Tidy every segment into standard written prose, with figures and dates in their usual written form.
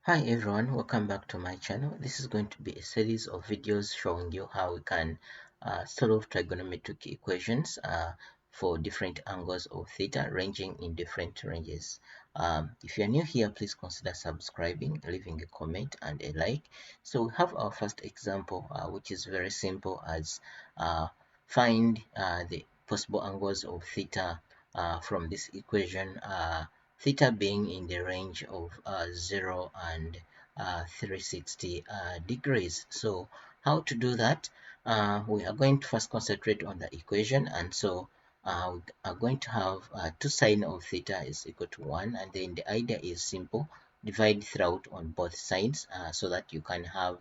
Hi everyone, welcome back to my channel. This is going to be a series of videos showing you how we can solve trigonometric equations for different angles of theta ranging in different ranges. If you're new here, please consider subscribing, leaving a comment and a like. So we have our first example, which is very simple as find the possible angles of theta from this equation. Theta being in the range of 0 and 360 degrees. So how to do that? We are going to first concentrate on the equation, and so we are going to have 2 sine of theta is equal to 1, and then the idea is simple: divide throughout on both sides so that you can have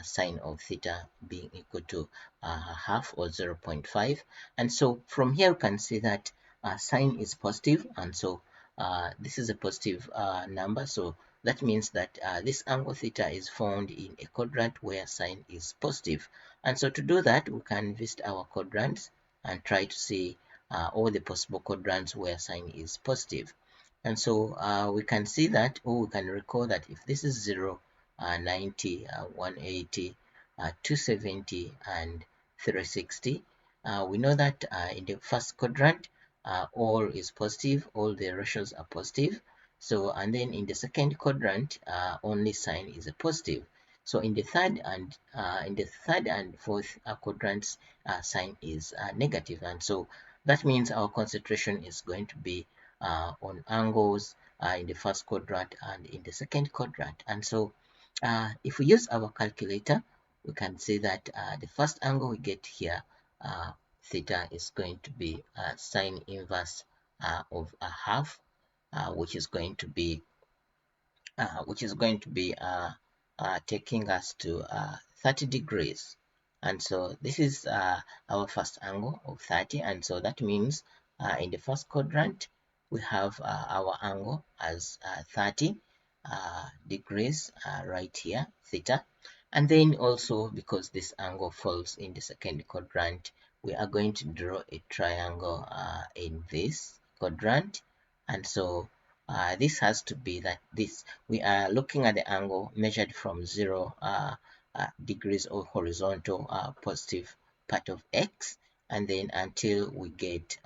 sine of theta being equal to half or 0.5. And so from here you can see that sine is positive, and so this is a positive number, so that means that this angle theta is found in a quadrant where sine is positive. And so to do that, we can visit our quadrants and try to see all the possible quadrants where sine is positive. And so we can see that, or we can recall that if this is 0, 90, 180, 270, and 360, we know that in the first quadrant, all is positive, all the ratios are positive. So, and then in the second quadrant, only sine is a positive. So in the third and fourth quadrants, sine is negative, and so that means our concentration is going to be on angles in the first quadrant and in the second quadrant. And so if we use our calculator, we can see that the first angle we get here, theta, is going to be sine inverse of a half, which is going to be taking us to 30 degrees. And so this is our first angle of 30, and so that means in the first quadrant we have our angle as 30 degrees right here, theta. And then also, because this angle falls in the second quadrant, we are going to draw a triangle in this quadrant. And so this has to be that this, we are looking at the angle measured from 0 degrees of horizontal positive part of x, and then until we get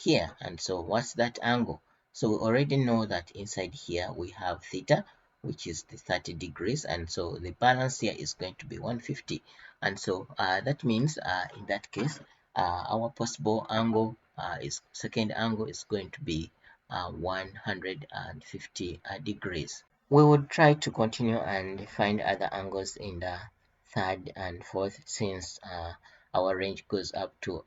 here. And so what's that angle? So we already know that inside here we have theta, which is the 30 degrees, and so the balance here is going to be 150. And so that means in that case our possible angle second angle is going to be 150 degrees. We would try to continue and find other angles in the third and fourth, since our range goes up to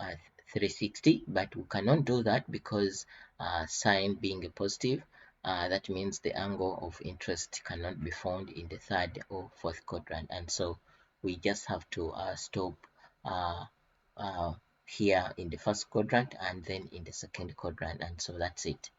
360, but we cannot do that because sine being a positive, that means the angle of interest cannot be found in the third or fourth quadrant, and so we just have to stop uh, uh, here in the first quadrant and then in the second quadrant, and so that's it.